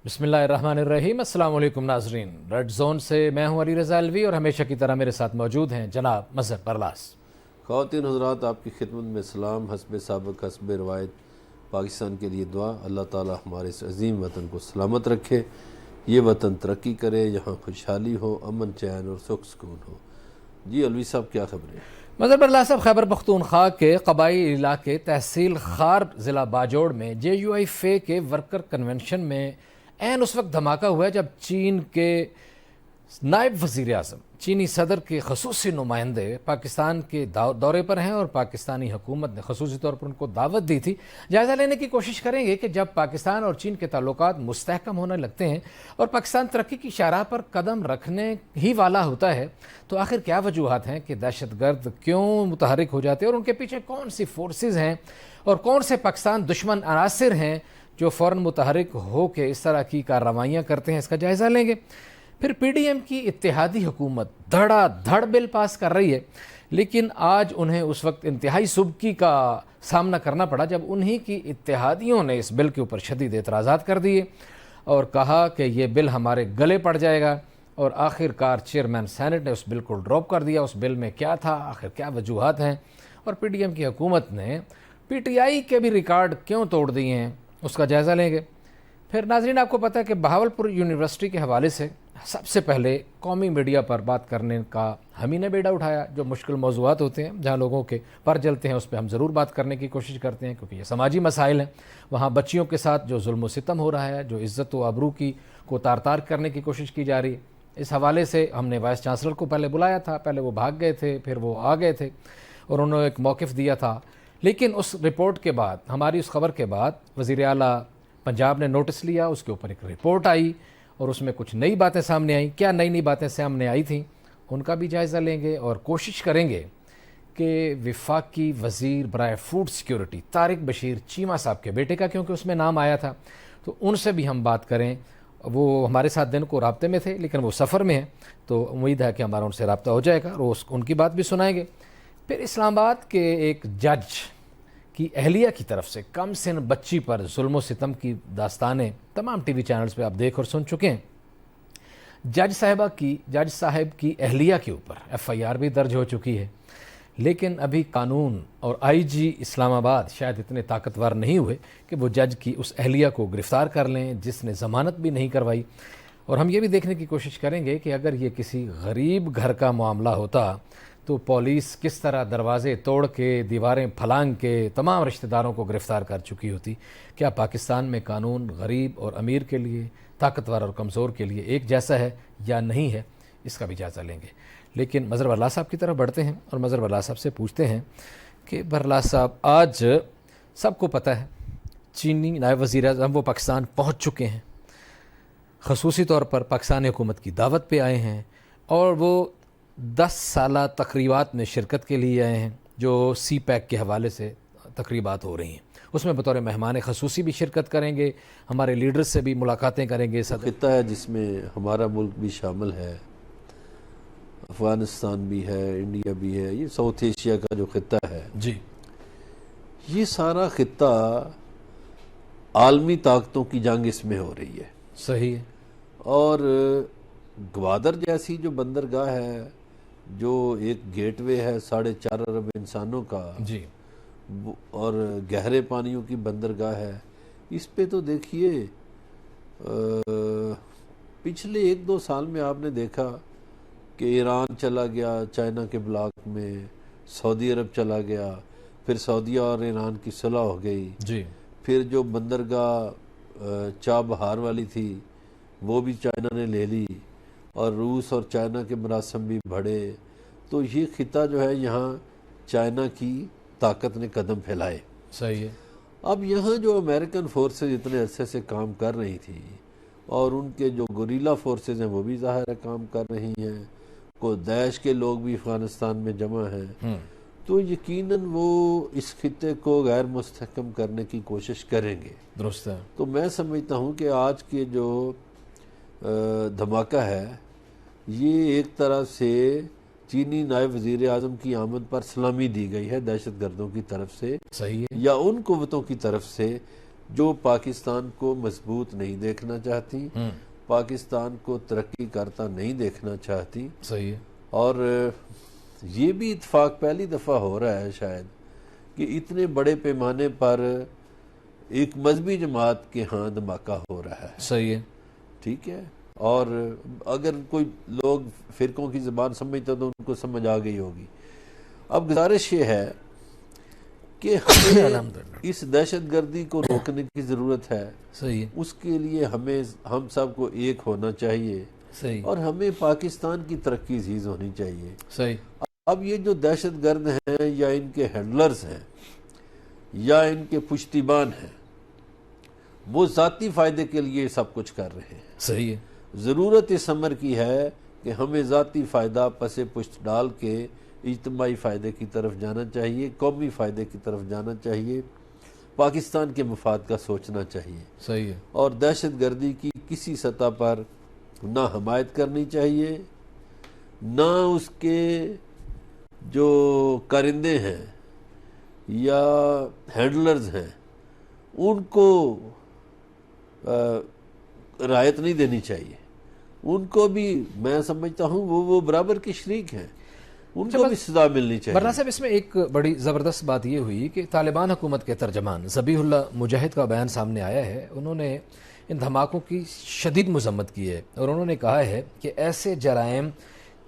بسم اللہ الرحمن الرحیم۔ السلام علیکم ناظرین، ریڈ زون سے میں ہوں علی رضا الوی اور ہمیشہ کی طرح میرے ساتھ موجود ہیں جناب مظہر برلاس۔ خواتین حضرات، آپ کی خدمت میں سلام۔ حسب سابق حسب روایت پاکستان کے لیے دعا، اللہ تعالی ہمارے اس عظیم وطن کو سلامت رکھے، یہ وطن ترقی کرے، یہاں خوشحالی ہو، امن چین اور سکھ سکون ہو۔ جی الوی صاحب، کیا خبریں؟ مظہر برلاس صاحب، خیبر پختونخوا کے قبائلی علاقے تحصیل خار ضلع باجوڑ میں JUI کے ورکر کنونشن میں عین اس وقت دھماکہ ہوا ہے جب چین کے نائب وزیر اعظم، چینی صدر کے خصوصی نمائندے پاکستان کے دورے پر ہیں اور پاکستانی حکومت نے خصوصی طور پر ان کو دعوت دی تھی۔ جائزہ لینے کی کوشش کریں گے کہ جب پاکستان اور چین کے تعلقات مستحکم ہونے لگتے ہیں اور پاکستان ترقی کی شاہراہ پر قدم رکھنے ہی والا ہوتا ہے تو آخر کیا وجوہات ہیں کہ دہشت گرد کیوں متحرک ہو جاتے ہیں اور ان کے پیچھے کون سی فورسز ہیں اور کون سے پاکستان دشمن عناصر ہیں جو فوراً متحرک ہو کے اس طرح کی کارروائیاں کرتے ہیں۔ اس کا جائزہ لیں گے۔ پھر PDM کی اتحادی حکومت دھڑا دھڑ بل پاس کر رہی ہے، لیکن آج انہیں اس وقت انتہائی سبکی کا سامنا کرنا پڑا جب انہی کی اتحادیوں نے اس بل کے اوپر شدید اعتراضات کر دیے اور کہا کہ یہ بل ہمارے گلے پڑ جائے گا، اور آخر کار چیئرمین سینٹ نے اس بل کو ڈراپ کر دیا۔ اس بل میں کیا تھا، آخر کیا وجوہات ہیں، اور PDM کی حکومت نے PTI کے بھی ریکارڈ کیوں توڑ دیے ہیں، اس کا جائزہ لیں گے۔ پھر ناظرین، آپ کو پتہ ہے کہ بہاولپور یونیورسٹی کے حوالے سے سب سے پہلے قومی میڈیا پر بات کرنے کا ہم ہی نے بیڑا اٹھایا۔ جو مشکل موضوعات ہوتے ہیں، جہاں لوگوں کے پر جلتے ہیں، اس پہ ہم ضرور بات کرنے کی کوشش کرتے ہیں کیونکہ یہ سماجی مسائل ہیں۔ وہاں بچیوں کے ساتھ جو ظلم و ستم ہو رہا ہے، جو عزت و آبرو کو تار تار کرنے کی کوشش کی جا رہی ہے، اس حوالے سے ہم نے وائس چانسلر کو پہلے بلایا تھا۔ پہلے وہ بھاگ گئے تھے، پھر وہ آ گئے تھے اور انہوں نے ایک موقف دیا تھا، لیکن اس رپورٹ کے بعد، ہماری اس خبر کے بعد، وزیر اعلیٰ پنجاب نے نوٹس لیا، اس کے اوپر ایک رپورٹ آئی اور اس میں کچھ نئی باتیں سامنے آئیں۔ کیا نئی باتیں سامنے آئی تھیں، ان کا بھی جائزہ لیں گے اور کوشش کریں گے کہ وفاقی وزیر برائے فوڈ سیکیورٹی طارق بشیر چیمہ صاحب کے بیٹے کا، کیونکہ اس میں نام آیا تھا، تو ان سے بھی ہم بات کریں۔ وہ ہمارے ساتھ دن کو رابطے میں تھے لیکن وہ سفر میں ہیں، تو امید ہے کہ ہمارا ان سے رابطہ ہو جائے گا اور ان کی بات بھی سنائیں گے۔ پھر اسلام آباد کے ایک جج کی اہلیہ کی طرف سے کم سن بچی پر ظلم و ستم کی داستانیں تمام ٹی وی چینلز پہ آپ دیکھ اور سن چکے ہیں۔ جج صاحب کی اہلیہ کے اوپر FIR بھی درج ہو چکی ہے، لیکن ابھی قانون اور IG اسلام آباد شاید اتنے طاقتور نہیں ہوئے کہ وہ جج کی اس اہلیہ کو گرفتار کر لیں جس نے ضمانت بھی نہیں کروائی۔ اور ہم یہ بھی دیکھنے کی کوشش کریں گے کہ اگر یہ کسی غریب گھر کا معاملہ ہوتا تو پولیس کس طرح دروازے توڑ کے، دیواریں پھلانگ کے تمام رشتہ داروں کو گرفتار کر چکی ہوتی۔ کیا پاکستان میں قانون غریب اور امیر کے لیے، طاقتور اور کمزور کے لیے ایک جیسا ہے یا نہیں ہے، اس کا بھی جائزہ لیں گے۔ لیکن مظہر برلاس صاحب کی طرف بڑھتے ہیں اور مظہر برلاس صاحب سے پوچھتے ہیں کہ برلاس صاحب، آج سب کو پتہ ہے چینی نائب وزیر اعظم وہ پاکستان پہنچ چکے ہیں، خصوصی طور پر پاکستانی حکومت کی دعوت پہ آئے ہیں اور وہ 10 سالہ تقریبات میں شرکت کے لیے آئے ہیں جو CPEC کے حوالے سے تقریبات ہو رہی ہیں۔ اس میں بطور مہمان خصوصی بھی شرکت کریں گے، ہمارے لیڈرز سے بھی ملاقاتیں کریں گے۔ خطہ ہے جس میں ہمارا ملک بھی شامل ہے، افغانستان بھی ہے، انڈیا بھی ہے، یہ ساؤتھ ایشیا کا جو خطہ ہے، جی، یہ سارا خطہ عالمی طاقتوں کی جنگ اس میں ہو رہی ہے۔ صحیح ہے۔ اور گوادر جیسی جو بندرگاہ ہے، جو ایک گیٹ وے ہے 4.5 ارب انسانوں کا، جی، اور گہرے پانیوں کی بندرگاہ ہے، اس پہ تو دیکھیے پچھلے 1-2 سال میں آپ نے دیکھا کہ ایران چلا گیا چائنا کے بلاک میں، سعودی عرب چلا گیا، پھر سعودیہ اور ایران کی صلح ہو گئی، جی، پھر جو بندرگاہ چابہار والی تھی وہ بھی چائنا نے لے لی، اور روس اور چائنا کے مراسم بھی بڑھے۔ تو یہ خطہ جو ہے، یہاں چائنا کی طاقت نے قدم پھیلائے۔ صحیح ہے۔ اب یہاں جو امریکن فورسز اتنے عرصے سے کام کر رہی تھی اور ان کے جو گوریلا فورسز ہیں وہ بھی ظاہر ہے کام کر رہی ہیں، کو داعش کے لوگ بھی افغانستان میں جمع ہیں، تو یقیناً وہ اس خطے کو غیر مستحکم کرنے کی کوشش کریں گے۔ درست ہے۔ تو میں سمجھتا ہوں کہ آج کے جو دھماکہ ہے، یہ ایک طرح سے چینی نائب وزیر اعظم کی آمد پر سلامی دی گئی ہے دہشت گردوں کی طرف سے، صحیح ہے۔ یا ان قوتوں کی طرف سے جو پاکستان کو مضبوط نہیں دیکھنا چاہتی، پاکستان کو ترقی کرتا نہیں دیکھنا چاہتی. صحیح ہے. اور یہ بھی اتفاق پہلی دفعہ ہو رہا ہے شاید کہ اتنے بڑے پیمانے پر ایک مذہبی جماعت کے ہاں دھماکہ ہو رہا ہے. صحیح ہے. ٹھیک ہے. اور اگر کوئی لوگ فرقوں کی زبان سمجھتا تو ان کو سمجھ آ گئی ہوگی. اب گزارش یہ ہے کہ ہمیں اس دہشت گردی کو روکنے کی ضرورت ہے. صحیح ہے. اس کے لیے ہم سب کو ایک ہونا چاہیے. صحیح. اور ہمیں پاکستان کی ترقی عزیز ہونی چاہیے. صحیح. اب یہ جو دہشت گرد ہیں یا ان کے ہینڈلرز ہیں یا ان کے پشتیبان ہیں، وہ ذاتی فائدے کے لیے سب کچھ کر رہے ہیں. صحیح ہے. ضرورت اس امر کی ہے کہ ہمیں ذاتی فائدہ پس پشت ڈال کے اجتماعی فائدے کی طرف جانا چاہیے، قومی فائدے کی طرف جانا چاہیے، پاکستان کے مفاد کا سوچنا چاہیے. صحیح ہے. اور دہشت گردی کی کسی سطح پر نہ حمایت کرنی چاہیے، نہ اس کے جو کارندے ہیں یا ہینڈلرز ہیں ان کو رعایت نہیں دینی چاہیے. ان کو بھی میں سمجھتا ہوں وہ برابر کے شریک ہیں، ان کو بھی سزا ملنی چاہیے. برنا صاحب، اس میں ایک بڑی زبردست بات یہ ہوئی کہ طالبان حکومت کے ترجمان ذبیح اللہ مجاہد کا بیان سامنے آیا ہے. انہوں نے ان دھماکوں کی شدید مذمت کی ہے اور انہوں نے کہا ہے کہ ایسے جرائم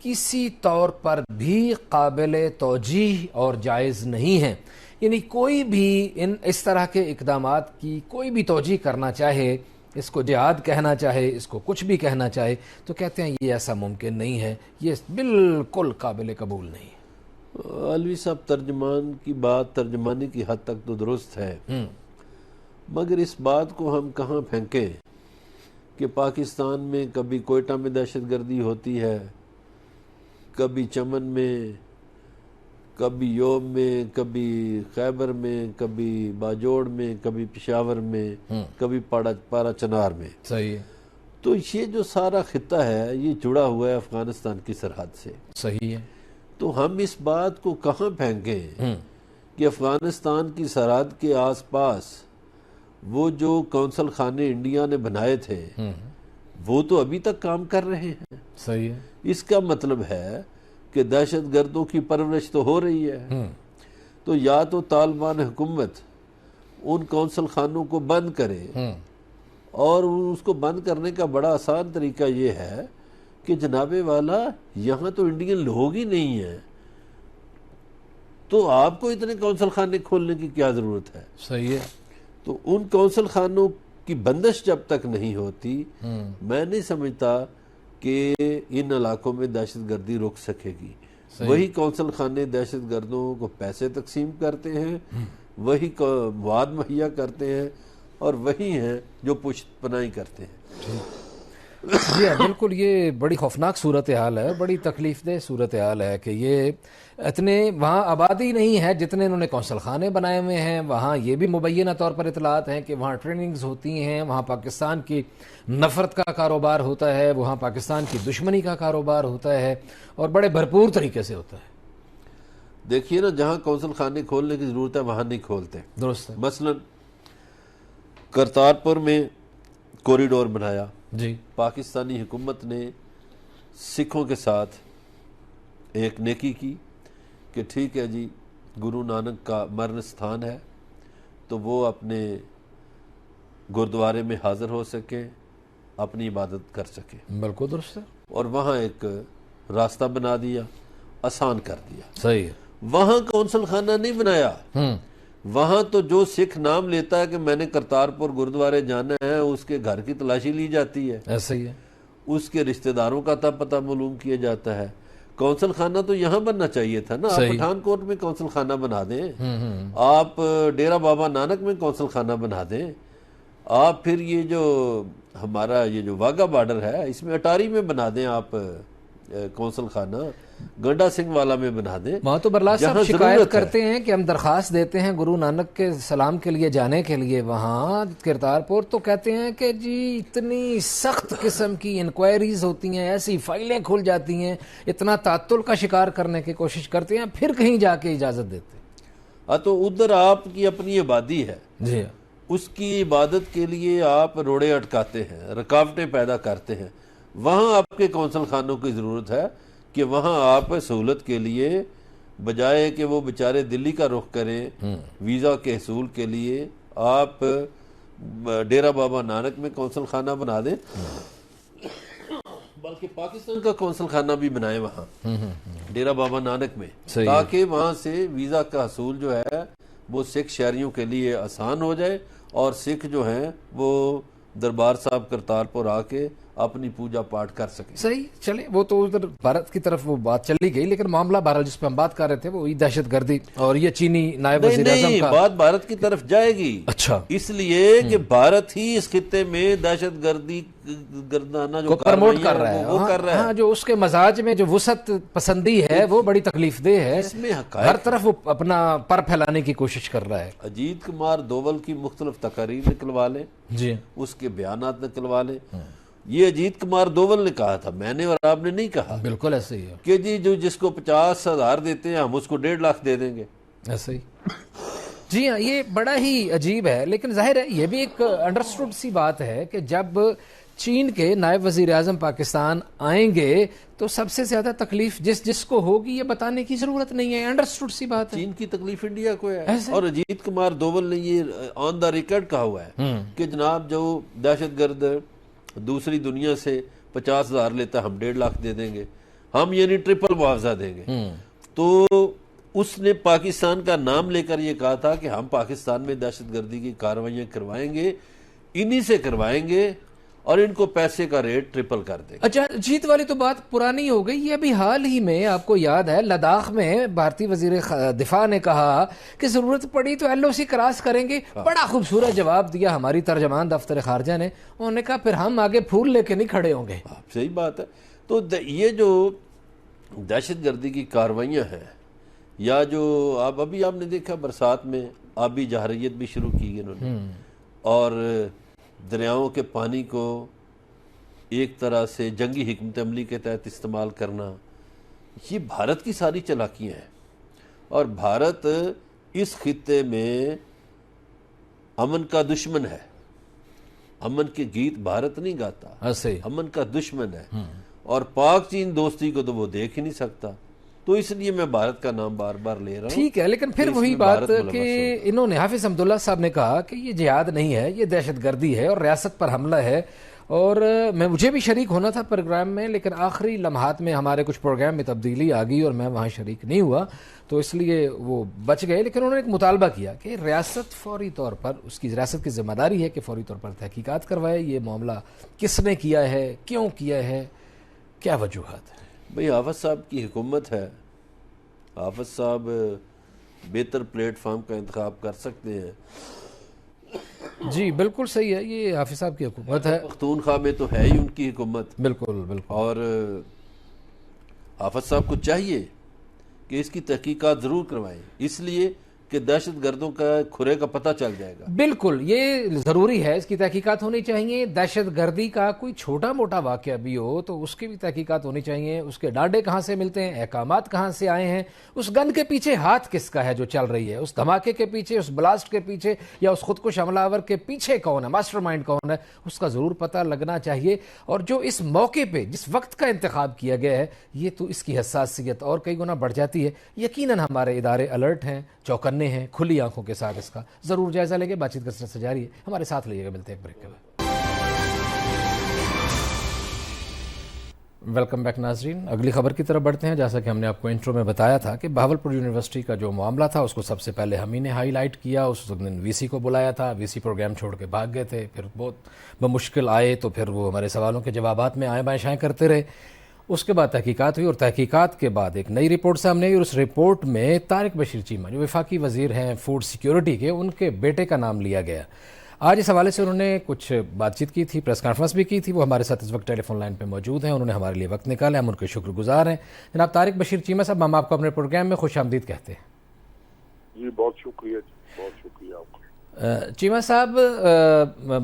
کسی طور پر بھی قابل توجیہ اور جائز نہیں ہیں. یعنی کوئی بھی اس طرح کے اقدامات کی کوئی بھی توجیہ کرنا چاہے، اس کو جہاد کہنا چاہے، اس کو کچھ بھی کہنا چاہے، تو کہتے ہیں یہ ایسا ممکن نہیں ہے، یہ بالکل قابل قبول نہیں ہے. علوی صاحب، ترجمان کی بات ترجمانی کی حد تک تو درست ہے، مگر اس بات کو ہم کہاں پھینکیں کہ پاکستان میں کبھی کوئٹہ میں دہشت گردی ہوتی ہے، کبھی چمن میں، کبھی یوم میں، کبھی خیبر میں، کبھی باجوڑ میں، کبھی پشاور میں، کبھی پارا چنار میں. صحیح ہے. تو یہ جو سارا خطہ ہے یہ جڑا ہوا ہے افغانستان کی سرحد سے. صحیح ہے. تو ہم اس بات کو کہاں پھینکیں کہ افغانستان کی سرحد کے آس پاس وہ جو کونسل خانے انڈیا نے بنائے تھے وہ تو ابھی تک کام کر رہے ہیں. صحیح ہے. اس کا مطلب ہے کہ دہشت گردوں کی پرورش تو ہو رہی ہے. تو یا تو طالبان حکومت ان کونسل خانوں کو بند کرے، اور اس کو بند کرنے کا بڑا آسان طریقہ یہ ہے کہ جناب والا یہاں تو انڈین لوگ ہی نہیں ہیں، تو آپ کو اتنے کونسل خانے کھولنے کی کیا ضرورت ہے. صحیح ہے. تو ان کونسل خانوں کی بندش جب تک نہیں ہوتی میں نہیں سمجھتا کہ ان علاقوں میں دہشت گردی رک سکے گی. وہی کونسل خانے دہشت گردوں کو پیسے تقسیم کرتے ہیں، وہی مواد مہیا کرتے ہیں، اور وہی ہیں جو پشت پناہی کرتے ہیں. جی ہاں، بالکل. یہ بڑی خوفناک صورتحال ہے، بڑی تکلیف دہ صورتحال ہے کہ یہ اتنے وہاں آبادی نہیں ہے جتنے انہوں نے کونسل خانے بنائے ہوئے ہیں. وہاں یہ بھی مبینہ طور پر اطلاعات ہیں کہ وہاں ٹریننگز ہوتی ہیں، وہاں پاکستان کی نفرت کا کاروبار ہوتا ہے، وہاں پاکستان کی دشمنی کا کاروبار ہوتا ہے، اور بڑے بھرپور طریقے سے ہوتا ہے. دیکھیے نا، جہاں کونسل خانے کھولنے کی ضرورت ہے وہاں نہیں کھولتے. درست ہے. مثلا کرتارپور میں کوریڈور بنایا، جی، پاکستانی حکومت نے سکھوں کے ساتھ ایک نیکی کی کہ ٹھیک ہے جی، گرو نانک کا مرن ستھان ہے تو وہ اپنے گردوارے میں حاضر ہو سکیں، اپنی عبادت کر سکیں. بالکل درست ہے. اور وہاں ایک راستہ بنا دیا، آسان کر دیا. صحیح ہے. وہاں کونسل خانہ نہیں بنایا. وہاں تو جو سکھ نام لیتا ہے کہ میں نے کرتارپور گردوارے جانا ہے، اس کے گھر کی تلاشی لی جاتی ہے، ایسا ہی ہے. اس کے رشتہ داروں کا پتہ معلوم کیا جاتا ہے. کونسل خانہ تو یہاں بننا چاہیے تھا نا. آپ پٹھان کوٹ میں کونسل خانہ بنا دیں، آپ ڈیرہ بابا نانک میں کونسل خانہ بنا دیں، آپ پھر یہ جو ہمارا یہ جو واگا بارڈر ہے اس میں اٹاری میں بنا دیں، آپ کونسل خانہ گنڈا سنگھ والا میں بنا دیں. وہاں تو برلا صاحب شکایت کرتے ہیں کہ ہم درخواست دیتے ہیں گرو نانک کے سلام کے لیے جانے کے لیے وہاں کرتارپور، تو کہتے ہیں کہ جی اتنی سخت قسم کی انکوائریز ہوتی ہیں، ایسی فائلیں کھل جاتی ہیں، اتنا تعطل کا شکار کرنے کی کوشش کرتے ہیں، پھر کہیں جا کے اجازت دیتے ہیں. تو ادھر آپ کی اپنی آبادی ہے. جی، اس کی عبادت کے لیے آپ روڑے اٹکاتے ہیں، رکاوٹیں پیدا کرتے ہیں، وہاں آپ کے کونسل خانوں کی ضرورت ہے کہ وہاں آپ سہولت کے لیے بجائے کہ وہ بیچارے دلی کا رخ کریں ویزا کے حصول کے لیے، آپ ڈیرہ بابا نانک میں کونسل خانہ بنا دیں، بلکہ پاکستان کا کونسل خانہ بھی بنائے وہاں ڈیرہ بابا نانک میں، تاکہ وہاں سے ویزا کا حصول جو ہے وہ سکھ شہریوں کے لیے آسان ہو جائے، اور سکھ جو ہیں وہ دربار صاحب کرتارپور آ کے اپنی پوجا پاٹ کر سکیں۔ صحیح، چلے وہ تو ادھر بھارت کی طرف وہ بات چلی گئی، لیکن معاملہ بہرحال جس پہ ہم بات کر رہے تھے وہ دہشت گردی اور یہ چینی نائب وزیر اعظم کا بات بھارت کی طرف جائے گی، اچھا اس لیے کہ بھارت ہی اس خطے میں دہشت گردی گردانہ جو پروموٹ کر رہا ہے، وہ کر رہا ہے، ہاں جو اس کے مزاج میں جو وسعت پسندی ہے وہ بڑی تکلیف دہ ہے، اس میں حقائق ہر طرف وہ اپنا پر پھیلانے کی کوشش کر رہا ہے۔ اجیت کمار دوول کی مختلف تقاریر نکلوا لیں، جی اس کے بیانات نکلوا لیں، یہ اجیت کمار دوول نے کہا تھا، میں نے اور آپ نے نہیں کہا، بالکل ایسے ہی ہے، کہ جی جو جس کو 50,000 دیتے ہیں ہم اس کو 1.5 لاکھ دے دیں گے، ایسے ہی۔ جی ہاں، یہ بڑا ہی عجیب ہے، لیکن ظاہر ہے یہ بھی ایک انڈرسٹوڈ سی بات ہے کہ جب چین کے نائب وزیر اعظم پاکستان آئیں گے تو سب سے زیادہ تکلیف جس کو ہوگی یہ بتانے کی ضرورت نہیں ہے، انڈرسٹوڈ سی بات ہے۔ چین کی تکلیف انڈیا کو ہے، اور اجیت کمار دوول نے یہ آن دا ریکارڈ کہا ہوا ہے کہ جناب جو دہشت گرد دوسری دنیا سے 50,000 لیتا ہے ہم 1.5 لاکھ دے دیں گے، ہم یعنی ٹرپل معاوضہ دیں گے۔ تو اس نے پاکستان کا نام لے کر یہ کہا تھا کہ ہم پاکستان میں دہشت گردی کی کارروائیاں کروائیں گے، انہی سے کروائیں گے، اور ان کو پیسے کا ریٹ ٹرپل کر دیں گے۔ اچھا، جیت والی تو بات پرانی ہو گئی، یہ ابھی حال ہی میں آپ کو یاد ہے لداخ میں بھارتی وزیر دفاع نے کہا کہ ضرورت پڑی تو ایل او سی کراس کریں گے، بڑا خوبصورت جواب دیا ہماری ترجمان دفتر خارجہ نے، انہوں نے کہا پھر ہم آگے پھول لے کے نہیں کھڑے ہوں گے۔ صحیح بات ہے۔ تو یہ جو دہشت گردی کی کارروائیاں ہیں، یا جو ابھی آپ نے دیکھا برسات میں آبی جارحیت بھی شروع کی انہوں نے، اور دریاؤں کے پانی کو ایک طرح سے جنگی حکمت عملی کے تحت استعمال کرنا، یہ بھارت کی ساری چالاکیاں ہیں، اور بھارت اس خطے میں امن کا دشمن ہے، امن کے گیت بھارت نہیں گاتا، امن کا دشمن ہے، اور پاک چین دوستی کو تو وہ دیکھ ہی نہیں سکتا، تو اس لیے میں بھارت کا نام بار بار لے رہا ہوں۔ ٹھیک ہے، لیکن پھر وہی بات کہ انہوں نے حافظ حمداللہ صاحب نے کہا کہ یہ جہاد نہیں ہے، یہ دہشت گردی ہے اور ریاست پر حملہ ہے، اور مجھے بھی شریک ہونا تھا پروگرام میں، لیکن آخری لمحات میں ہمارے کچھ پروگرام میں تبدیلی آ گئی اور میں وہاں شریک نہیں ہوا، تو اس لیے وہ بچ گئے۔ لیکن انہوں نے ایک مطالبہ کیا کہ ریاست فوری طور پر، اس کی ریاست کی ذمہ داری ہے کہ فوری طور پر تحقیقات کروائے، یہ معاملہ کس نے کیا ہے، کیوں کیا ہے، کیا وجوہات ہیں۔ بھئی حافظ صاحب کی حکومت ہے، حافظ صاحب بہتر پلیٹ فارم کا انتخاب کر سکتے ہیں۔ جی بالکل صحیح ہے، یہ حافظ صاحب کی حکومت ہے، پختونخوا میں تو ہے ہی ان کی حکومت، بالکل بالکل، اور حافظ صاحب کو چاہیے کہ اس کی تحقیقات ضرور کروائیں، اس لیے کہ دہشت گردوں کا کھرے کا پتہ چل جائے گا۔ بالکل، یہ ضروری ہے، اس کی تحقیقات ہونی چاہیے۔ دہشت گردی کا کوئی چھوٹا موٹا واقعہ بھی ہو تو اس کی بھی تحقیقات ہونی چاہیے، اس کے ڈانڈے کہاں سے ملتے ہیں، احکامات کہاں سے آئے ہیں، اس گن کے پیچھے ہاتھ کس کا ہے جو چل رہی ہے، اس دھماکے کے پیچھے، اس بلاسٹ کے پیچھے، یا اس خودکش حملہ آور کے پیچھے کون ہے، ماسٹر مائنڈ کون ہے، اس کا ضرور پتہ لگنا چاہیے۔ اور جو اس موقع پہ جس وقت کا انتخاب کیا گیا ہے، یہ تو اس کی حساسیت اور کئی گنا بڑھ جاتی ہے۔ یقیناً ہمارے ادارے الرٹ ہیں، چوکنے ہیں، کھلی آنکھوں کے ساتھ اس کا ضرور جائزہ لیں گے۔ بات چیت کثرت سے جاری ہے، ہمارے ساتھ لئیے گا، ملتے ہیں ایک بریک کے بعد۔ ویلکم بیک ناظرین، اگلی خبر کی طرف بڑھتے ہیں۔ جیسا کہ ہم نے آپ کو انٹرو میں بتایا تھا کہ بہاولپور یونیورسٹی کا جو معاملہ تھا اس کو سب سے پہلے ہم ہی نے ہائی لائٹ کیا، اس دن وی سی کو بلایا تھا، وی سی پروگرام چھوڑ کے بھاگ گئے تھے، پھر بہت بمشکل آئے تو پھر وہ ہمارے سوالوں کے جوابات میں آئیں بائیں شائیں کرتے رہے۔ اس کے بعد تحقیقات ہوئی، اور تحقیقات کے بعد ایک نئی رپورٹ سامنے آئی، اور اس رپورٹ میں طارق بشیر چیمہ جو وفاقی وزیر ہیں فوڈ سیکیورٹی کے، ان کے بیٹے کا نام لیا گیا۔ آج اس حوالے سے انہوں نے کچھ بات چیت کی تھی، پریس کانفرنس بھی کی تھی، وہ ہمارے ساتھ اس وقت ٹیلی فون لائن پہ موجود ہیں، انہوں نے ہمارے لیے وقت نکالا، ہم ان کے شکر گزار ہیں۔ جناب طارق بشیر چیمہ صاحب، ہم آپ کو اپنے پروگرام میں خوش آمدید کہتے ہیں۔ جی بہت شکریہ، بہت شکریہ آپ کا۔ چیمہ صاحب،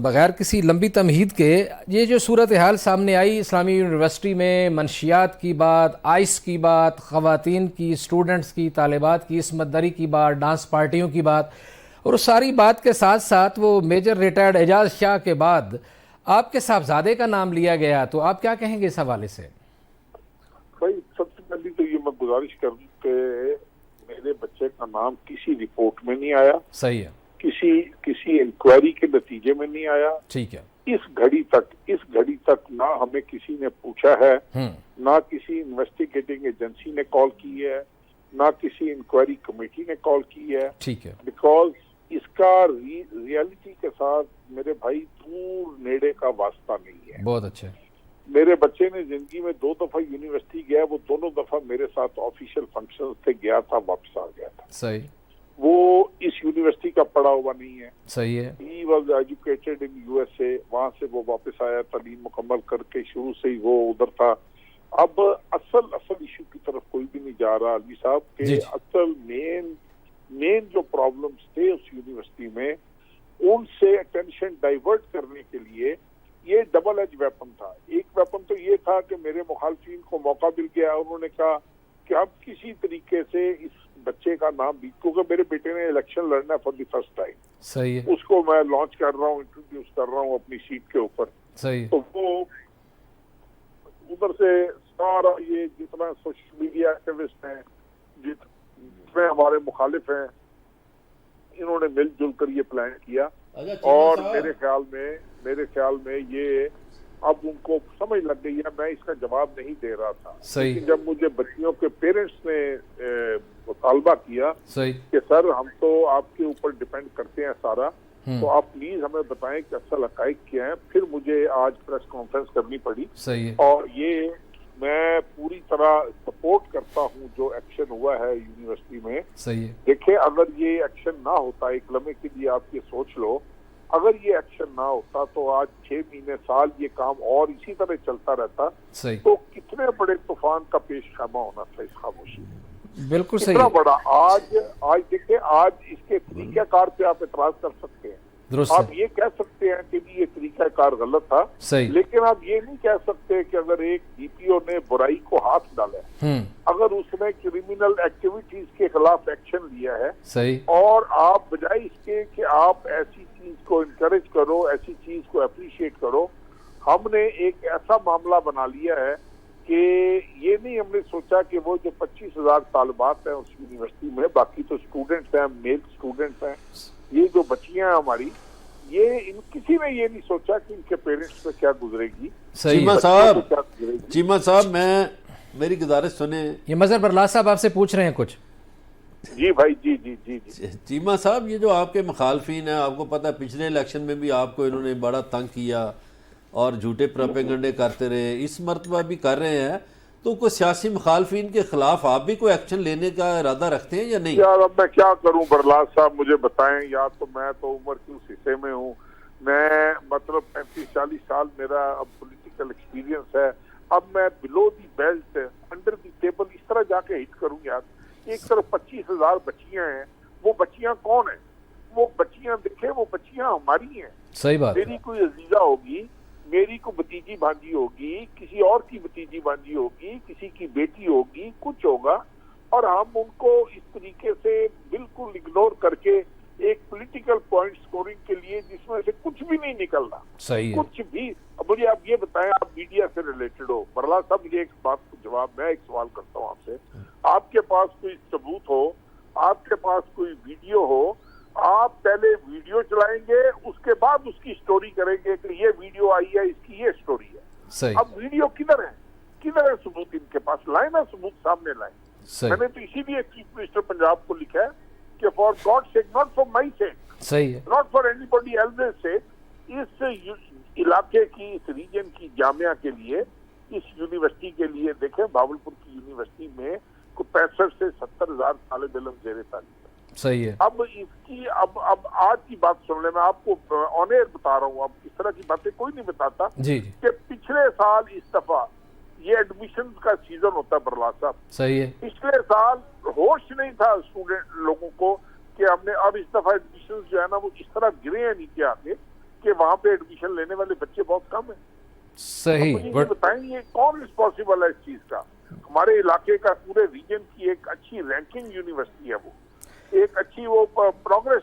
بغیر کسی لمبی تمہید کے یہ جو صورتحال سامنے آئی اسلامی یونیورسٹی میں، منشیات کی بات، آئس کی بات، خواتین کی، اسٹوڈنٹس کی، طالبات کی عصمت دری کی بات، ڈانس پارٹیوں کی بات، اور اس ساری بات کے ساتھ ساتھ وہ میجر ریٹائرڈ اعجاز شاہ کے بعد آپ کے صاحبزادے کا نام لیا گیا، تو آپ کیا کہیں گے اس حوالے سے؟ بھائی سب سے پہلی تو یہ میں گزارش کروں کہ میرے بچے کا نام کسی رپورٹ میں نہیں آیا، صحیح ہے، کسی انکوائری کے نتیجے میں نہیں آیا، ٹھیک ہے، اس گھڑی تک نہ ہمیں کسی نے پوچھا ہے، نہ کسی انویسٹیگیٹنگ ایجنسی نے کال کی ہے، نہ کسی انکوائری کمیٹی نے کال کی ہے، ٹھیک ہے، بیکاز اس کا ریالٹی کے ساتھ میرے بھائی دور نیڑے کا واسطہ نہیں ہے۔ بہت اچھا، میرے بچے نے زندگی میں 2 دفعہ یونیورسٹی گیا، وہ دونوں دفعہ میرے ساتھ آفیشیل فنکشن سے گیا تھا، واپس آ گیا تھا۔ صحیح، وہ اس یونیورسٹی کا پڑھا ہوا نہیں ہے، صحیح ہے، he was educated in USA، وہاں سے وہ واپس آیا، تعلیم مکمل کر کے شروع سے ہی وہ ادھر تھا۔ اب اصل ایشو کی طرف کوئی بھی نہیں جا رہا علی صاحب کہ اصل مین جو پرابلمز تھے اس یونیورسٹی میں، ان سے اٹینشن ڈائیورٹ کرنے کے لیے یہ ڈبل ایج ویپن تھا۔ ایک ویپن تو یہ تھا کہ میرے مخالفین کو موقع مل گیا، انہوں نے کہا کہ اب کسی طریقے سے اس بچے کا نام بھی، کیونکہ میرے بیٹے نے الیکشن لڑنا ہے فار دی فرسٹ ٹائم، صحیح ہے، اس کو میں لانچ کر رہا ہوں، انٹروڈیوس کر رہا ہوں اپنی سیٹ کے اوپر، صحیح، تو وہ ادھر سے سارا یہ جتنا سوشل میڈیا ایکٹیوسٹ ہیں، جتنے ہمارے مخالف ہیں، انہوں نے مل جل کر یہ پلان کیا، اور میرے خیال میں یہ اب ان کو سمجھ لگ گئی ہے۔ میں اس کا جواب نہیں دے رہا تھا، لیکن جب مجھے بچیوں کے پیرنٹس نے مطالبہ کیا کہ سر ہم تو آپ کے اوپر ڈیپینڈ کرتے ہیں سارا، تو آپ پلیز ہمیں بتائیں کہ اصل حقائق کیا ہیں، پھر مجھے آج پریس کانفرنس کرنی پڑی، اور یہ میں پوری طرح سپورٹ کرتا ہوں جو ایکشن ہوا ہے یونیورسٹی میں۔ دیکھیں اگر یہ ایکشن نہ ہوتا، ایک لمحے کے لیے آپ یہ سوچ لو، اگر یہ ایکشن نہ ہوتا تو آج 6 مہینے سال یہ کام اور اسی طرح چلتا رہتا، تو کتنے بڑے طوفان کا پیش خیمہ ہونا تھا اس خاموشی میں، بالکل صحیح، کتنا بڑا۔ آج دیکھیں، آج اس کے طریقہ کار پہ آپ اعتراض کر سکتے ہیں، آپ یہ کہہ سکتے ہیں کہ یہ طریقہ کار غلط تھا، لیکن آپ یہ نہیں کہہ سکتے کہ اگر ایک ڈی پی او نے برائی کو ہاتھ ڈالا ہے، اگر اس نے کرمنل ایکٹیویٹیز کے خلاف ایکشن لیا ہے، اور آپ بجائے اس کے کہ آپ ایسی چیز کو انکریج کرو، ایسی چیز کو اپریشیٹ کرو، ہم نے ایک ایسا معاملہ بنا لیا ہے کہ یہ نہیں ہم نے سوچا کہ وہ جو 25,000 طالبات ہیں اس یونیورسٹی میں، باقی تو اسٹوڈنٹس ہیں، میل اسٹوڈنٹس ہیں، یہ جو بچیاں ہیں ہماری، یہ کسی نے یہ نہیں سوچا کہ ان کے پیرنٹس پہ کیا گزرے گی۔ چیمہ صاحب میری گزارش سنیں، یہ مظہر برلاس صاحب آپ سے پوچھ رہے ہیں کچھ۔ جی بھائی، جی چیمہ صاحب، یہ جو آپ کے مخالفین ہیں، آپ کو پتہ ہے پچھلے الیکشن میں بھی آپ کو انہوں نے بڑا تنگ کیا اور جھوٹے پروپیگنڈے کرتے رہے، اس مرتبہ بھی کر رہے ہیں، تو کوئی سیاسی مخالفین کے خلاف آپ بھی کوئی ایکشن لینے کا ارادہ رکھتے ہیں یا نہیں؟ یار اب میں کیا کروں برلاس صاحب، مجھے بتائیں، یا تو میں تو عمر کی اس حصے میں ہوں، میں مطلب 35-40 سال میرا اب پولیٹیکل ایکسپیرینس ہے، اب میں بلو دی بیلٹ انڈر دی ٹیبل اس طرح جا کے ہٹ کروں یار؟ ایک طرف 25,000 بچیاں ہیں، وہ بچیاں کون ہیں؟ وہ بچیاں دیکھیں، وہ بچیاں ہماری ہیں، صحیح بات، میری کوئی عزیزہ ہوگی، میری کو بھتیجی بھانجی ہوگی، کسی اور کی بھتیجی بھانجی ہوگی، کسی کی بیٹی ہوگی، کچھ ہوگا، اور ہم ان کو اس طریقے سے بالکل اگنور کر کے ایک پولیٹیکل پوائنٹ سکورنگ کے لیے جس میں سے کچھ بھی نہیں نکلنا، کچھ بھی۔ مجھے آپ یہ بتائیں، آپ میڈیا سے ریلیٹڈ ہو، برلا صاحب مجھے ایک بات کو جواب، میں ایک سوال کرتا ہوں آپ سے، آپ کے پاس کوئی ثبوت ہو، آپ کے پاس کوئی ویڈیو ہو، آپ پہلے ویڈیو چلائیں گے، اس کے بعد اس کی سٹوری کریں گے کہ یہ ویڈیو آئی ہے، اس کی یہ سٹوری ہے۔ اب ویڈیو کدھر ہے، کدھر ہے ثبوت ان کے پاس؟ لائیں نا ثبوت، سامنے لائیں۔ میں نے تو اسی لیے چیف منسٹر پنجاب کو لکھا ہے کہ for God sake, not for my sake, not for anybody else sake, اس علاقے کی، اس ریجن کی جامعہ کے لیے، اس یونیورسٹی کے لیے۔ دیکھیں باولپور کی یونیورسٹی میں 65 سے 70,000 طالب علم زیر تعلیم، صحیح ہے۔ اب اس کی اب آج کی بات سن لیں، میں آپ کو آن ایئر بتا رہا ہوں، اب اس طرح کی باتیں کوئی نہیں بتاتا کہ پچھلے سال اس دفعہ یہ ایڈمیشن کا سیزن ہوتا ہے برلا صاحب، صحیح ہے، پچھلے سال ہوش نہیں تھا اسٹوڈنٹ لوگوں کو کہ ہم نے اب اس دفعہ ایڈمیشن جو ہے نا وہ اس طرح گرے ہیں نیچے آ کے کہ وہاں پہ ایڈمیشن لینے والے بچے بہت کم ہیں۔ صحیح، مجھے بتائیں یہ کون رسپانسبل ہے اس چیز کا؟ ہمارے علاقے کا، پورے ریجن کی ایک اچھی رینکنگ یونیورسٹی ہے، وہ ایک اچھی وہ پروگریس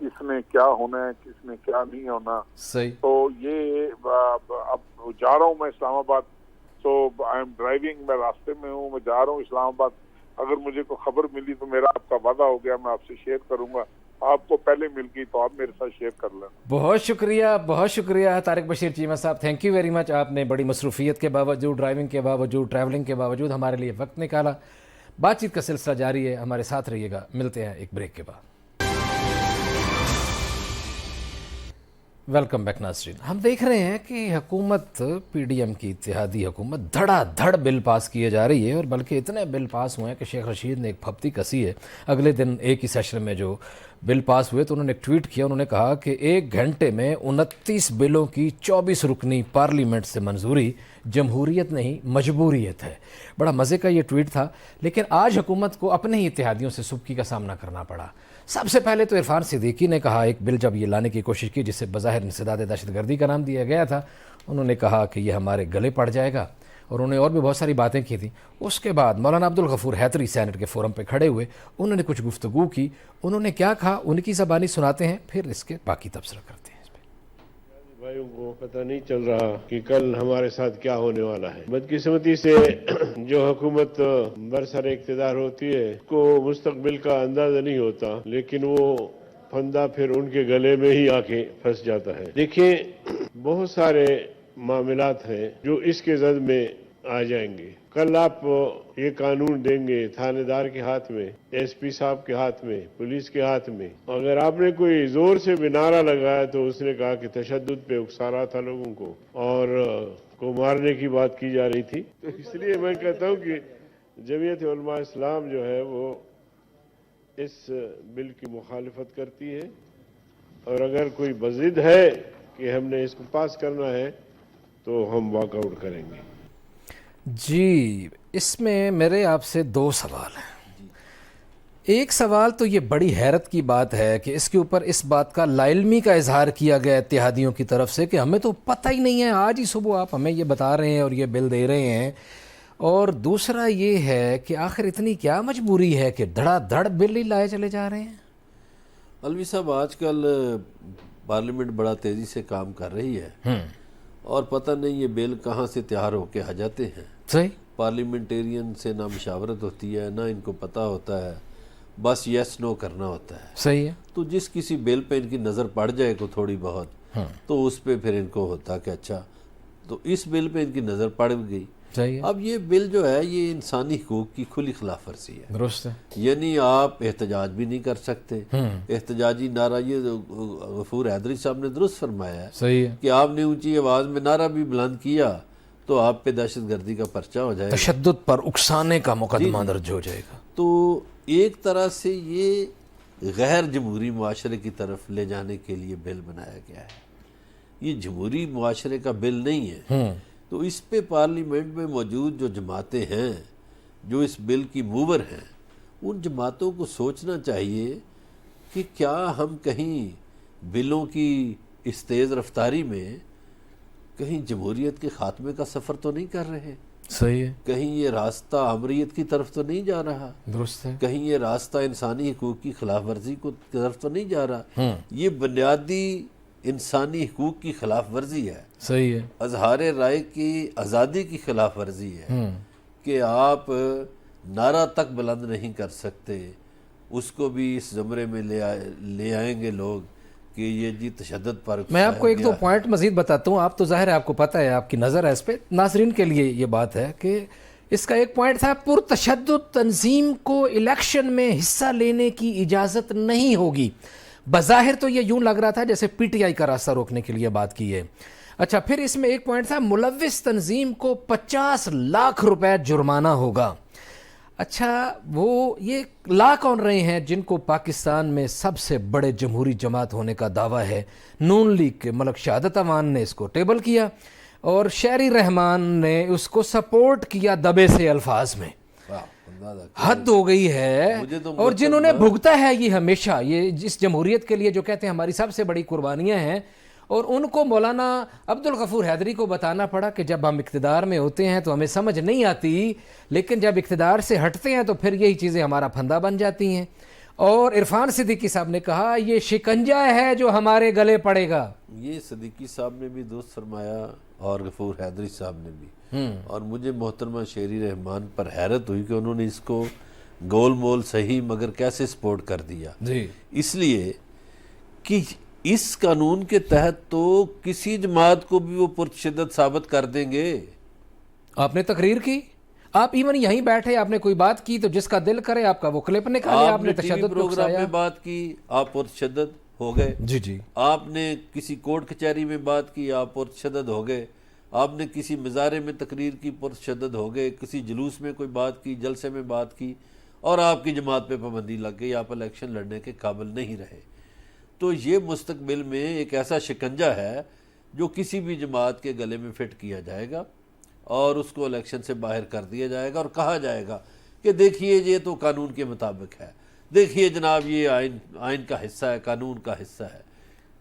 کس نے کیا ہونا ہے کس نے کیا نہیں ہونا. صحیح. تو یہ اب جا رہا ہوں میں اسلام آباد. سو آئی ایم ڈرائیونگ, میں راستے میں ہوں, میں جا رہا ہوں اسلام آباد. اگر مجھے کوئی خبر ملی تو میرا آپ کا وعدہ ہو گیا, میں آپ سے شیئر کروں گا. آپ کو پہلے مل گئی تو آپ میرے ساتھ شیئر کر لینا. بہت شکریہ طارق بشیر چیمہ صاحب, تھینک یو ویری مچ. آپ نے بڑی مصروفیت کے باوجود, ڈرائیونگ کے باوجود, ٹریولنگ کے باوجود ہمارے لیے وقت نکالا. بات چیت کا سلسلہ جاری ہے, ہمارے ساتھ رہیے گا. ملتے ہیں ایک بریک کے بعد. ویلکم بیک ناظرین. ہم دیکھ رہے ہیں کہ حکومت پی ڈی ایم کی اتحادی حکومت دھڑا دھڑ بل پاس کیے جا رہی ہے, اور بلکہ اتنے بل پاس ہوئے ہیں کہ شیخ رشید نے ایک پھپتی کسی ہے. اگلے دن ایک ہی سیشن میں جو بل پاس ہوئے تو انہوں نے ایک ٹویٹ کیا. انہوں نے کہا کہ 1 گھنٹے میں 29 بلوں کی 24 رکنی پارلیمنٹ سے منظوری جمہوریت نہیں مجبوریت ہے. بڑا مزے کا یہ ٹویٹ تھا. لیکن آج حکومت کو اپنے ہی اتحادیوں سے سبکی کا سامنا کرنا پڑا. سب سے پہلے تو عرفان صدیقی نے کہا, ایک بل جب یہ لانے کی کوشش کی جسے بظاہر انسداد دہشت گردی کا نام دیا گیا تھا, انہوں نے کہا کہ یہ ہمارے گلے پڑ جائے گا, اور انہوں نے اور بھی بہت ساری باتیں کی تھیں. اس کے بعد مولانا عبدالغفور حیدری سینٹ کے فورم پہ کھڑے ہوئے, انہوں نے کچھ گفتگو کی. انہوں نے کیا کہا ان کی زبانی سناتے ہیں, پھر اس کے باقی تبصرہ کرتے ہیں. بھائیوں کو پتہ نہیں چل رہا کہ کل ہمارے ساتھ کیا ہونے والا ہے. بدقسمتی سے جو حکومت برسر اقتدار ہوتی ہے کو مستقبل کا اندازہ نہیں ہوتا, لیکن وہ پھندا پھر ان کے گلے میں ہی آ کے پھنس جاتا ہے. دیکھیں, بہت سارے معاملات ہیں جو اس کے زد میں آ جائیں گے. کل آپ یہ قانون دیں گے تھانے دار کے ہاتھ میں, ایس پی صاحب کے ہاتھ میں, پولیس کے ہاتھ میں. اگر آپ نے کوئی زور سے بھی نعرہ لگایا تو اس نے کہا کہ تشدد پہ اکسا رہا تھا لوگوں کو اور کو مارنے کی بات کی جا رہی تھی. تو اس لیے میں کہتا ہوں کہ جمعیت علماء اسلام جو ہے وہ اس بل کی مخالفت کرتی ہے, اور اگر کوئی بضد ہے کہ ہم نے اس کو پاس کرنا ہے تو ہم واک آؤٹ کریں گے. جی, اس میں میرے آپ سے 2 سوال ہیں. ایک سوال تو یہ بڑی حیرت کی بات ہے کہ اس کے اوپر اس بات کا لاعلمی کا اظہار کیا گیا اتحادیوں کی طرف سے کہ ہمیں تو پتہ ہی نہیں ہے, آج ہی صبح آپ ہمیں یہ بتا رہے ہیں اور یہ بل دے رہے ہیں. اور دوسرا یہ ہے کہ آخر اتنی کیا مجبوری ہے کہ دھڑا دھڑ بل ہی لائے چلے جا رہے ہیں. الوی صاحب, آج کل پارلیمنٹ بڑا تیزی سے کام کر رہی ہے, اور پتہ نہیں یہ بل کہاں سے تیار ہو کے آ جاتے ہیں. صحیح. پارلیمنٹیرین سے نہ مشاورت ہوتی ہے, نہ ان کو پتہ ہوتا ہے, بس یس نو کرنا ہوتا ہے. صحیح ہے. تو جس کسی بل پہ ان کی نظر پڑ جائے کو تھوڑی بہت, تو اس پہ پھر ان کو ہوتا کہ اچھا, تو اس بل پہ ان کی نظر پڑ گئی. صحیح ہے. اب یہ بل جو ہے یہ انسانی حقوق کی کھلی خلاف ورزی ہے. درست ہے. یعنی آپ احتجاج بھی نہیں کر سکتے. احتجاجی نعرہ, یہ غفور حیدری صاحب نے درست فرمایا ہے. صحیح ہے. کہ آپ نے اونچی آواز میں نعرہ بھی بلند کیا تو آپ پہ دہشت گردی کا پرچہ ہو جائے گا, تشدد پر اکسانے کا مقدمہ درج ہو جائے گا. تو ایک طرح سے یہ غیر جمہوری معاشرے کی طرف لے جانے کے لیے بل بنایا گیا ہے. یہ جمہوری معاشرے کا بل نہیں ہے. تو اس پہ پارلیمنٹ میں موجود جو جماعتیں ہیں جو اس بل کی موور ہیں, ان جماعتوں کو سوچنا چاہیے کہ کیا ہم کہیں بلوں کی اس تیز رفتاری میں کہیں جمہوریت کے خاتمے کا سفر تو نہیں کر رہے. صحیح ہے. کہیں یہ راستہ امریت کی طرف تو نہیں جا رہا. درست ہے. کہیں یہ راستہ انسانی حقوق کی خلاف ورزی کی طرف تو نہیں جا رہا. یہ بنیادی انسانی حقوق کی خلاف ورزی ہے. صحیح ہے. اظہار رائے کی آزادی کی خلاف ورزی ہے کہ آپ نعرہ تک بلند نہیں کر سکتے. اس کو بھی اس زمرے میں لے آئیں گے لوگ کہ یہ جی تشدد پر. میں آپ کو 1-2 پوائنٹ مزید بتاتا ہوں. آپ تو ظاہر ہے آپ کو پتہ ہے, آپ کی نظر ہے اس پہ. ناظرین کے لیے یہ بات ہے کہ اس کا ایک پوائنٹ تھا, پرتشدد تنظیم کو الیکشن میں حصہ لینے کی اجازت نہیں ہوگی. بظاہر تو یہ یوں لگ رہا تھا جیسے پی ٹی آئی کا راستہ روکنے کے لیے بات کی ہے. اچھا, پھر اس میں ایک پوائنٹ تھا, ملوث تنظیم کو 50 لاکھ روپے جرمانہ ہوگا. اچھا, وہ یہ لا کون رہے ہیں جن کو پاکستان میں سب سے بڑے جمہوری جماعت ہونے کا دعویٰ ہے؟ نون لیگ کے ملک شہادت امان نے اس کو ٹیبل کیا اور شہری رحمان نے اس کو سپورٹ کیا دبے سے الفاظ میں. حد ہو گئی ہے. اور جنہوں نے بھگتا ہے یہ ہمیشہ, یہ اس جمہوریت کے لیے جو کہتے ہیں ہماری سب سے بڑی قربانیاں ہیں, اور ان کو مولانا عبدالغفور حیدری کو بتانا پڑا کہ جب ہم اقتدار میں ہوتے ہیں تو ہمیں سمجھ نہیں آتی, لیکن جب اقتدار سے ہٹتے ہیں تو پھر یہی چیزیں ہمارا پھندا بن جاتی ہیں. اور عرفان صدیقی صاحب نے کہا یہ شکنجہ ہے جو ہمارے گلے پڑے گا. یہ صدیقی صاحب نے بھی درست فرمایا اور غفور حیدری صاحب نے بھی. اور مجھے محترمہ شیری رحمان پر حیرت ہوئی کہ انہوں نے اس کو گول مول صحیح مگر کیسے سپورٹ کر دیا. جی اس لیے کہ اس قانون کے تحت تو کسی جماعت کو بھی وہ پرتشدد ثابت کر دیں گے. آپ نے تقریر کی, آپ ایون یہیں بیٹھے, آپ نے کوئی بات کی تو جس کا دل کرے آپ کا وہ کلپ نکالے, آپ نے ٹی وی تشدد کو پروگرام اکسایا. میں بات کی, آپ پرتشدد ہو گئے. جی جی آپ نے کسی کورٹ کچہری میں بات کی, آپ پرتشدد ہو گئے. آپ نے کسی مظاہرے میں تقریر کی, پرتشدد ہو گئے. کسی جلوس میں کوئی بات کی, جلسے میں بات کی, اور آپ کی جماعت پہ پابندی لگ گئی, آپ الیکشن لڑنے کے قابل نہیں رہے. تو یہ مستقبل میں ایک ایسا شکنجہ ہے جو کسی بھی جماعت کے گلے میں فٹ کیا جائے گا اور اس کو الیکشن سے باہر کر دیا جائے گا اور کہا جائے گا کہ دیکھیے یہ تو قانون کے مطابق ہے, دیکھیے جناب یہ آئین کا حصہ ہے, قانون کا حصہ ہے.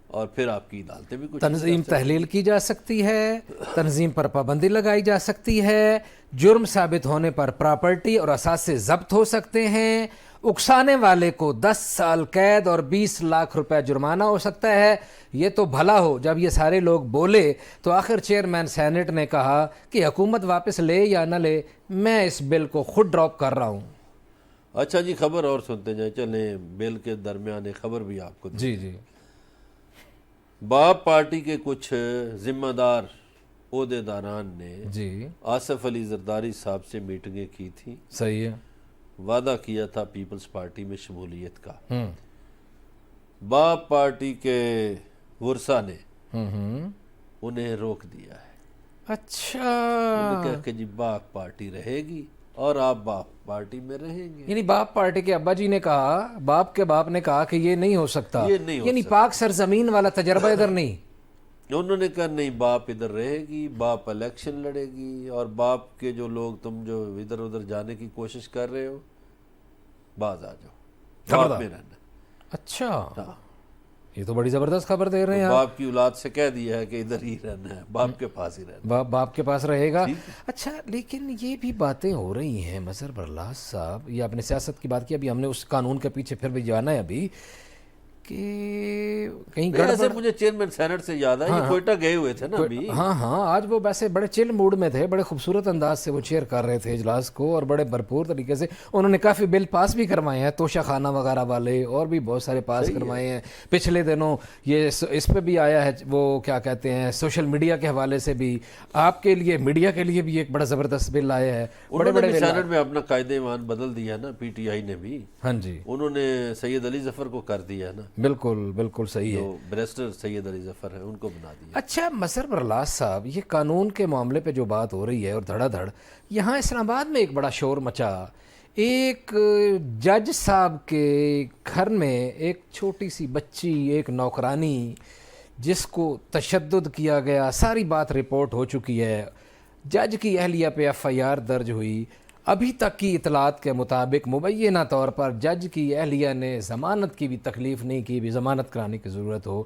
اور پھر آپ کی عدالتیں بھی کچھ تنظیم تحلیل کی جا سکتی ہے, تنظیم پر پابندی لگائی جا سکتی ہے, جرم ثابت ہونے پر پراپرٹی اور اثاثے ضبط ہو سکتے ہیں, اکسانے والے کو 10 سال قید اور 20 لاکھ روپے جرمانہ ہو سکتا ہے. یہ تو بھلا ہو جب یہ سارے لوگ بولے تو آخر چیئرمین سینٹ نے کہا کہ حکومت واپس لے یا نہ لے میں اس بل کو خود ڈراپ کر رہا ہوں. اچھا جی, خبر اور سنتے جائیں. چلیں بل کے درمیان ایک خبر بھی آپ کو دیں. جی جی باپ پارٹی کے کچھ ذمہ دار عہدیداران نے جی آصف علی زرداری صاحب سے میٹنگیں کی تھیں, صحیح ہے. وعدہ کیا تھا پیپلز پارٹی میں شمولیت کا. باپ پارٹی کے ورثاء نے انہیں روک دیا ہے. اچھا, انہوں نے کہا کہ جی باپ پارٹی رہے گی اور آپ باپ پارٹی میں رہیں گے. یعنی باپ پارٹی کے ابا جی نے کہا, باپ کے باپ نے کہا کہ یہ نہیں ہو سکتا, یہ نہیں ہو یعنی پاک سرزمین والا تجربہ ادھر نہیں. انہوں نے کہا نہیں, باپ ادھر رہے گی, باپ الیکشن لڑے گی, اور باپ کے جو لوگ تم جو ادھر ادھر جانے کی کوشش کر رہے ہو باز آ جاؤ, باپ میں رہنا. اچھا, یہ تو بڑی زبردست خبر دے رہے ہیں آپ. باپ کی اولاد سے کہہ دیا ہے کہ ادھر ہی رہنا ہے, باپ کے پاس ہی رہنا ہے. باپ کے پاس رہے گا. اچھا, لیکن یہ بھی باتیں ہو رہی ہیں مظہر برلاس صاحب, یہ آپ نے سیاست کی بات کی, ابھی ہم نے اس قانون کے پیچھے پھر بھی جانا ہے ابھی, کہ کہیں ایسے مجھے چیئرمین سینٹ سے یاد ہے, یہ کوئٹہ گئے ہوئے تھے نا ابھی. ہاں آج وہ ویسے بڑے چل موڈ میں تھے, بڑے خوبصورت انداز سے وہ چیئر کر رہے تھے اجلاس کو, اور بڑے بھرپور طریقے سے انہوں نے کافی بل پاس بھی کروائے ہیں, توشہ خانہ وغیرہ والے, اور بھی بہت سارے پاس کروائے ہیں. پچھلے دنوں یہ اس پہ بھی آیا ہے, وہ کیا کہتے ہیں, سوشل میڈیا کے حوالے سے بھی آپ کے لیے, میڈیا کے لیے بھی ایک بڑا زبردست بل آیا ہے. بڑے بڑے سینٹ میں اپنا قائد ایمان بدل دیا نا پی ٹی آئی نے بھی. ہاں جی, انہوں نے سید علی ظفر کو کر دیا نا. بالکل بالکل صحیح ہے, جو بیرسٹر سید علی ظفر ہے ان کو بنا دیا. اچھا مظہر برلاس صاحب, یہ قانون کے معاملے پہ جو بات ہو رہی ہے اور دھڑا دھڑ, یہاں اسلام آباد میں ایک بڑا شور مچا. ایک جج صاحب کے گھر میں ایک چھوٹی سی بچی, ایک نوکرانی, جس کو تشدد کیا گیا, ساری بات رپورٹ ہو چکی ہے. جج کی اہلیہ پہ FIR درج ہوئی. ابھی تک کی اطلاعات کے مطابق مبینہ طور پر جج کی اہلیہ نے ضمانت کی بھی تکلیف نہیں کی, بھی ضمانت کرانے کی ضرورت ہو,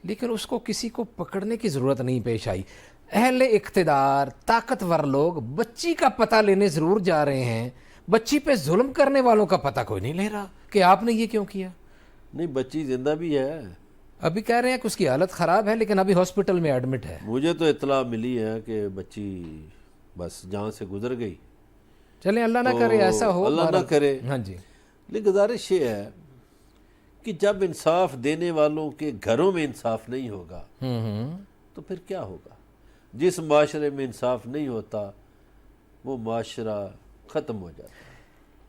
لیکن اس کو کسی کو پکڑنے کی ضرورت نہیں پیش آئی. اہل اقتدار, طاقتور لوگ بچی کا پتہ لینے ضرور جا رہے ہیں, بچی پہ ظلم کرنے والوں کا پتہ کوئی نہیں لے رہا کہ آپ نے یہ کیوں کیا. نہیں, بچی زندہ بھی ہے, ابھی کہہ رہے ہیں کہ اس کی حالت خراب ہے, لیکن ابھی ہاسپٹل میں ایڈمٹ ہے. مجھے تو اطلاع ملی ہے کہ بچی بس جہاں سے گزر گئی. چلیں اللہ نہ کرے ایسا ہو, اللہ نہ کرے. ہاں جی, لیکن گزارش یہ ہے کہ جب انصاف دینے والوں کے گھروں میں انصاف نہیں ہوگا تو پھر کیا ہوگا. جس معاشرے میں انصاف نہیں ہوتا وہ معاشرہ ختم ہو جاتا ہے,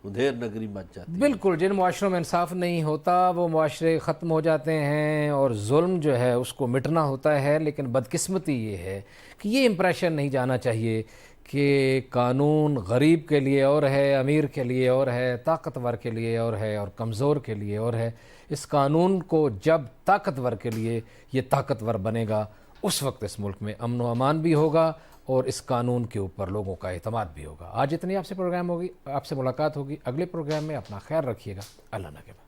اندھیر نگری مچ جاتی ہے. بالکل, جن معاشروں میں انصاف نہیں ہوتا وہ معاشرے ختم ہو جاتے ہیں, اور ظلم جو ہے اس کو مٹنا ہوتا ہے. لیکن بدقسمتی یہ ہے کہ یہ امپریشن نہیں جانا چاہیے کہ قانون غریب کے لیے اور ہے, امیر کے لیے اور ہے, طاقتور کے لیے اور ہے, اور کمزور کے لیے اور ہے. اس قانون کو جب طاقتور کے لیے یہ طاقتور بنے گا, اس وقت اس ملک میں امن و امان بھی ہوگا, اور اس قانون کے اوپر لوگوں کا اعتماد بھی ہوگا. آج اتنی آپ سے پروگرام ہوگی, آپ سے ملاقات ہوگی اگلے پروگرام میں. اپنا خیال رکھیے گا, اللہ نگہبان.